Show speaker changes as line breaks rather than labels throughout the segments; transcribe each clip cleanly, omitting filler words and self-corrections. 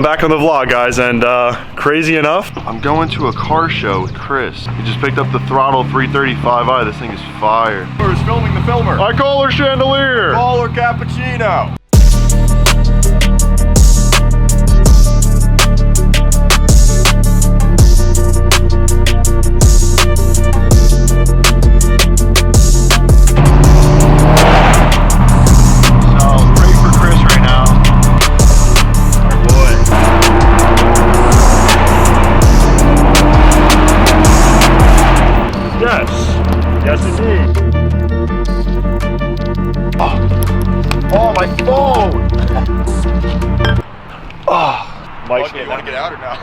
back on the vlog, guys, and crazy enough, I'm going to a car show with Chris. He just picked up the Throttle 335i. This thing is fire.
Who's filming the filmer?
I call her Chandelier.
Call her Cappuccino.
Yes, indeed. Oh, my phone! Oh, Mike's
okay, want to get out or no?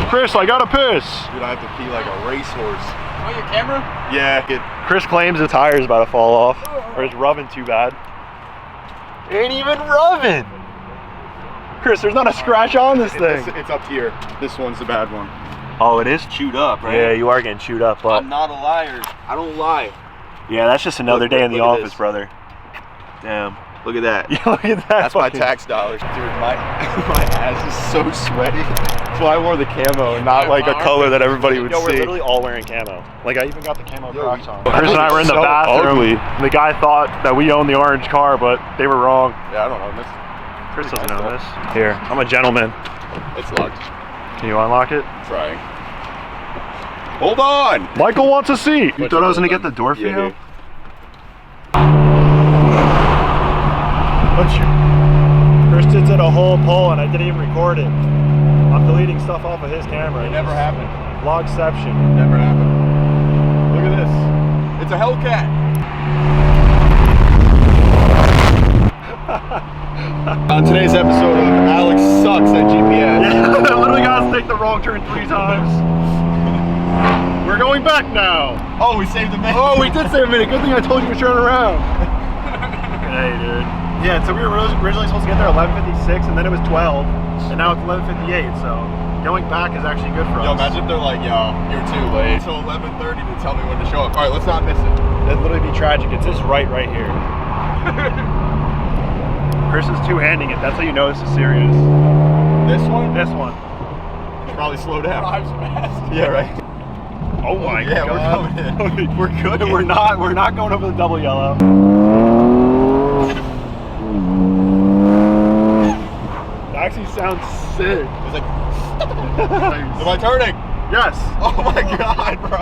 Chris, I gotta piss.
Dude, I have to pee like a racehorse.
Oh, your camera?
Yeah.
Chris claims the tire's about to fall off, or it's rubbing too bad. It ain't even rubbing. Chris, there's not a scratch on this thing.
It's up here. This one's the bad one.
Oh, it is?
Chewed up, right?
Yeah, you are getting chewed up, but...
I'm not a liar. I don't lie.
Yeah, that's just another day in the office, brother. Damn.
Look at that.
Yeah, look at that.
That's my tax dollars. Dude, my ass is so sweaty. That's why I wore the camo and not like a color that everybody would see.
We're literally all wearing camo. Like, I even got the camo Crocs on.
Chris
Chris and I were in the bathroom.
Ugly.
And the guy thought that we owned the orange car, but they were wrong.
Yeah, I don't know this.
Chris doesn't know this. Here, I'm a gentleman.
It's locked.
Can you unlock it?
Trying. Hold on!
Michael wants a seat. You thought I was gonna get the door for you? Chris did a whole poll and I didn't even record it. I'm deleting stuff off of his camera.
It never happened.
Vlogception.
Never happened. Look at this. It's a Hellcat. On today's episode of Alex Sucks at GPS.
Yeah, I literally got to take the wrong turn 3 times. We're going back now.
Oh, we saved a minute.
Oh, we did save a minute. Good thing I told you to turn around. Hey, dude. Yeah, so we were originally supposed to get there at 11:56, and then it was 12, and now it's 11:58. So going back is actually good for us.
Yo, imagine if they're like, yo, you're too late. Until 11:30 to tell me when to show up. All right, let's not miss it.
That'd literally be tragic. It's this right here. Chris is two-handing it. That's how you know this is serious.
This one?
This one.
You should probably slow down.
Drives fast.
Yeah, right.
Oh my
yeah,
God.
we're coming in. We're good.
We're not going over the double yellow. It actually sounds sick.
It's like, am I turning?
Yes.
Oh my God, bro.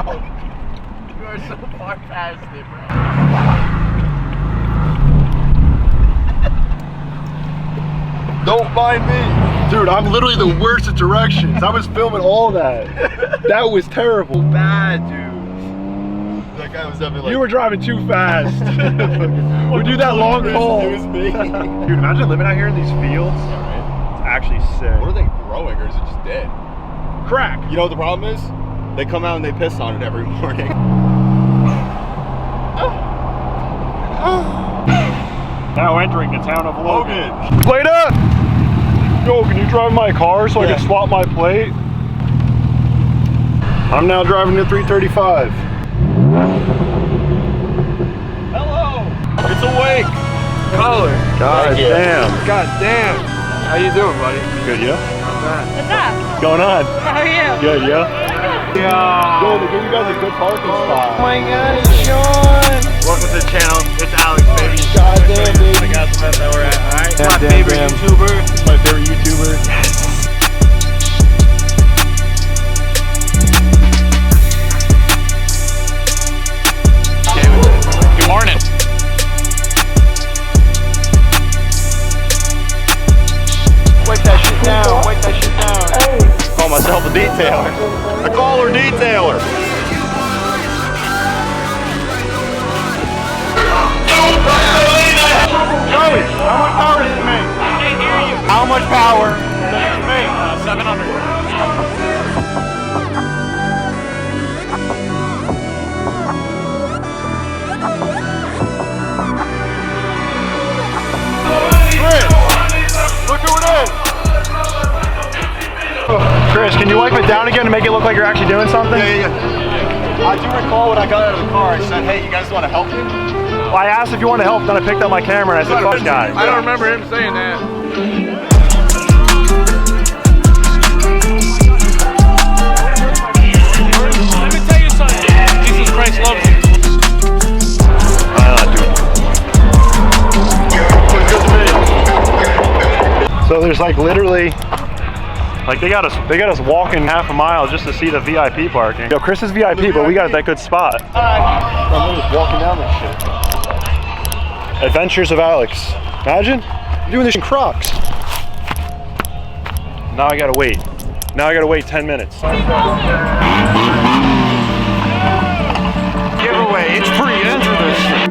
You are so far past it, bro.
Don't mind me.
Dude, I'm literally the worst at directions. I was filming all that. That was terrible. Bad, dude.
That guy was definitely like...
You were driving too fast. We do that long haul.
It was me.
Dude, imagine living out here in these fields. It's actually sick.
What are they growing, or is it just dead?
Crack.
You know what the problem is? They come out and they piss on it every morning.
Now entering the town of Logan. Plate up! Yo, can you drive my car so I can swap my plate? I'm now driving the 335.
Hello! It's awake! Color!
God damn.
God damn. How you doing, buddy?
Good, yeah?
What's up?
What's going on?
How are you?
Good, yeah?
Yeah.
Yo, they gave you guys a good parking spot.
Oh my God, it's Sean. Welcome to the channel. It's Alex, baby.
God damn, baby.
I got the best that we're at, alright?
Damn,
My
damn,
favorite
damn.
YouTuber.
It's my favorite YouTuber.
Yes. Good morning.
Wipe that shit down, wipe that shit down. Hey. Call myself a detailer. I call her detailer.
Joey, how much power does it make?
I can't hear you.
How much power does it make?
700.
Look who it is! Chris, can you wipe it down again to make it look like you're actually doing something?
Yeah. I do recall when I got out of the car, I said, hey, you guys want to help me?
Well, I asked if you wanted help, then I picked up my camera and I said, fuck guys.
I don't remember him saying that.
like literally, like they got us walking half a mile just to see the VIP parking. Yo, Chris is VIP, but we got that good spot.
I'm just walking down this shit.
Adventures of Alex. Imagine doing this in Crocs. Now I gotta wait. Now I gotta wait 10 minutes.
Giveaway, it's free. Enter this shit.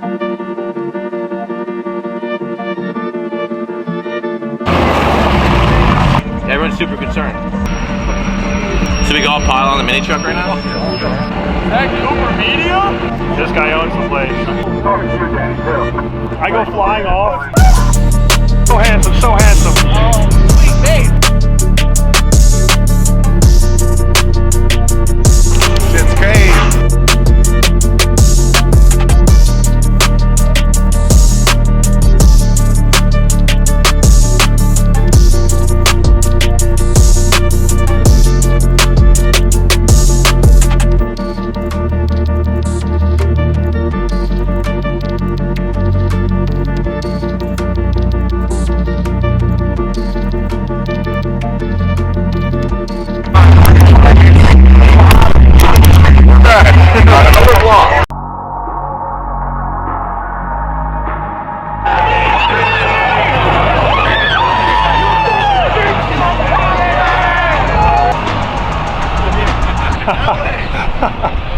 Everyone's super concerned. Should we go all pile on the mini truck right now?
That Cooper Media? This guy owns the place. I go flying off. So handsome, so handsome.
Oh, sweet babe.
It's Gabe.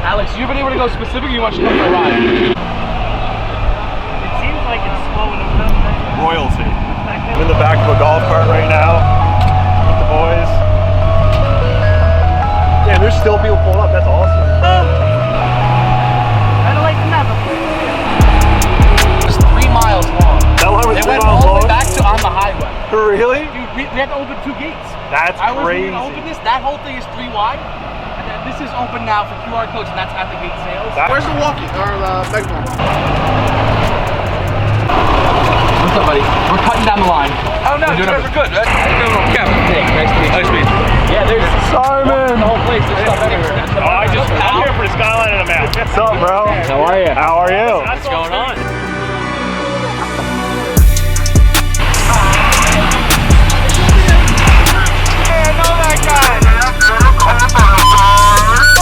Alex, you been able to go specific, or you want to go for a ride?
It seems like it's slowing them down.
Royalty. I'm in the back of a golf cart right now with the boys. Yeah, there's still people pulling up. That's awesome.
I don't like the map.
It's 3 miles long.
That line was
It
3
went
miles
all the way
long?
back to on the highway.
Really?
Dude, we had to open 2 gates.
That's
I was
crazy.
going to open this. That whole thing is 3 wide. And then this is open now for QR codes, and that's at the gate sales.
Where's the walkie or megaphone?
What's up, buddy? We're cutting down the line.
Oh no, you guys are good. Kevin.
Nice to meet you.
Nice to meet you.
Yeah, there's
Simon!
the whole place. There's stuff everywhere.
I'm here for the skyline and the map.
What's up, bro?
How are you?
How are you?
What's going on?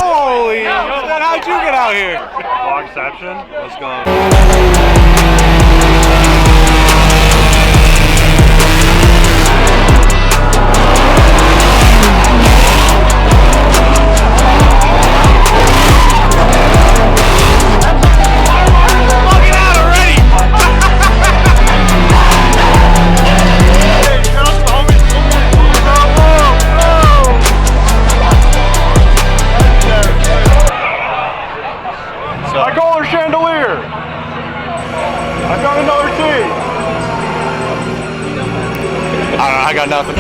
Holy! How'd you get out here? Vlogception? Let's go. I call her chandelier. I got another tea.
I got nothing.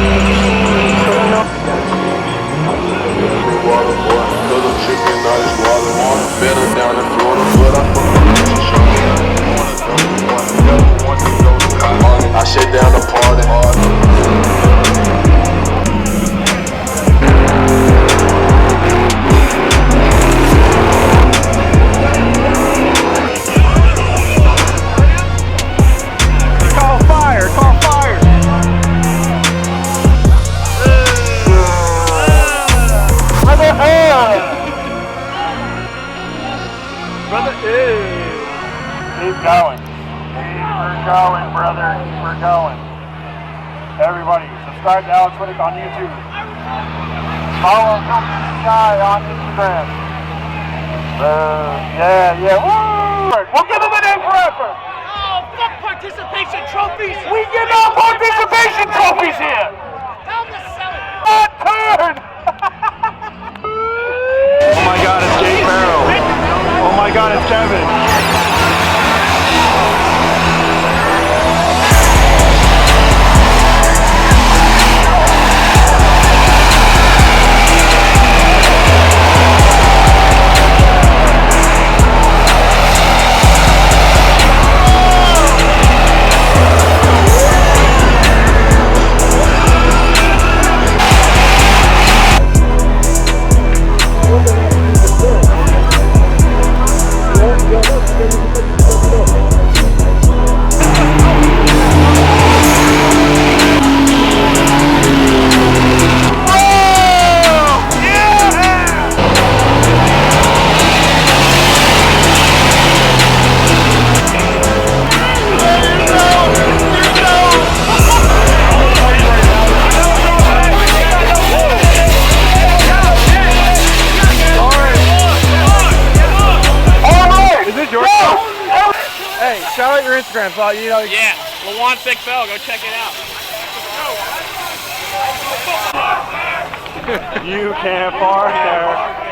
I sit down to party.
Call fire, call fire. Brother, brother, keep going. Keep going, brother. Keep going. Everybody, subscribe to Alex Whittick on YouTube. Follow Sky on Instagram. Yeah. Woo! We'll give him a name for effort.
Oh, fuck participation trophies!
We give out participation trophies here.
Tell them to sell it!
Turn! Oh my God, it's Gabe Farrell. Oh my God, it's Kevin. Instagram, so you know.
Yeah, Lawan60. Go check it out.
You can't park there.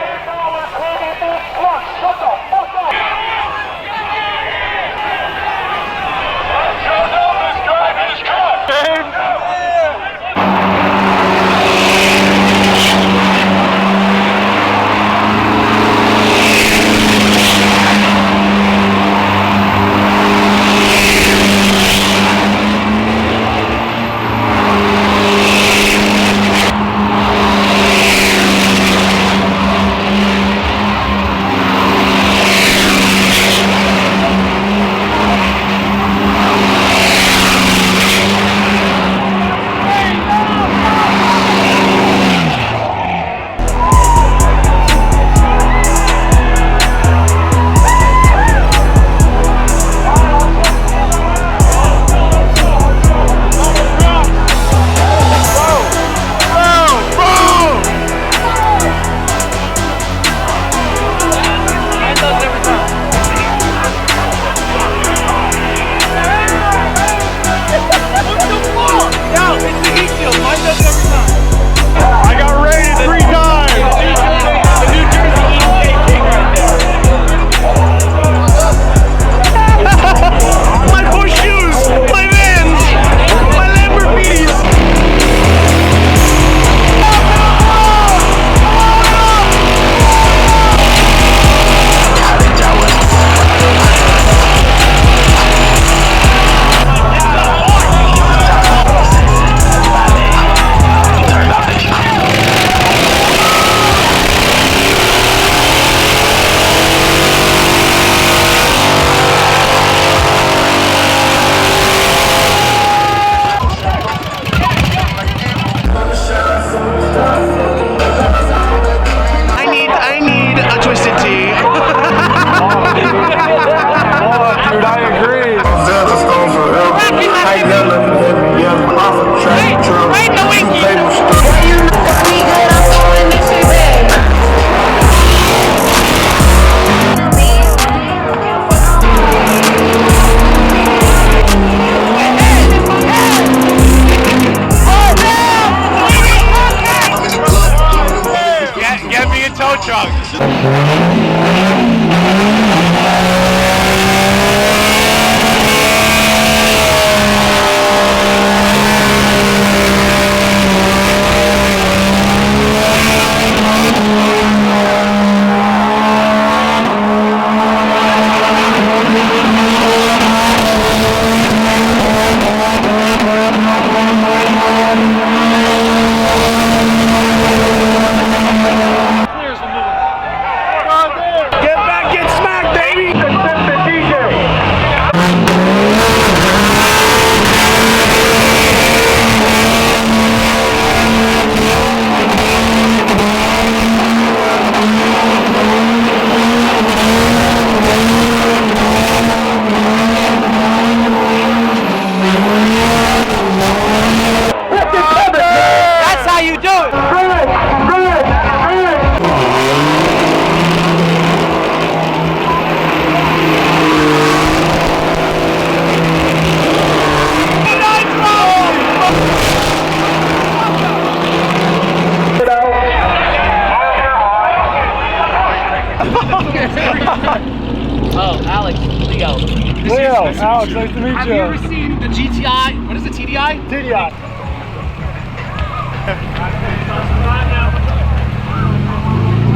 Oh, Alex, Leo.
Leo, Alex, nice to meet
Have you ever seen the GTI? What is it, TDI?
TDI.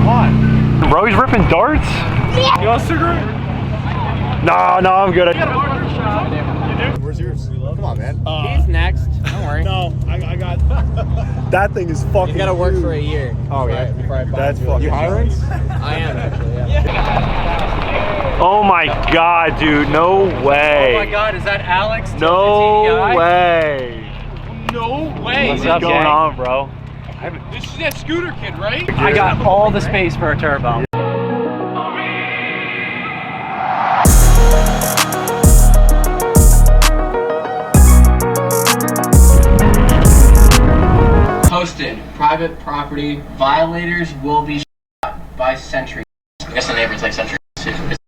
What? Bro, he's ripping darts? Yeah. You want a cigarette? No, I'm good. Where's yours? Come on, man.
He's next. Don't worry.
No, I got. That thing is fucking.
You gotta work for a year.
Oh yeah.
Before I buy
That's fucking.
You hiring?
I am actually. Yeah.
Oh my god, dude! No way.
Oh my god, is that Alex?
No way.
No way.
What's going on, bro?
This is that scooter kid, right?
I got all the space for a turbo.
Posted. Private property. Violators will be shot by Sentry. I guess the neighbors like Sentry.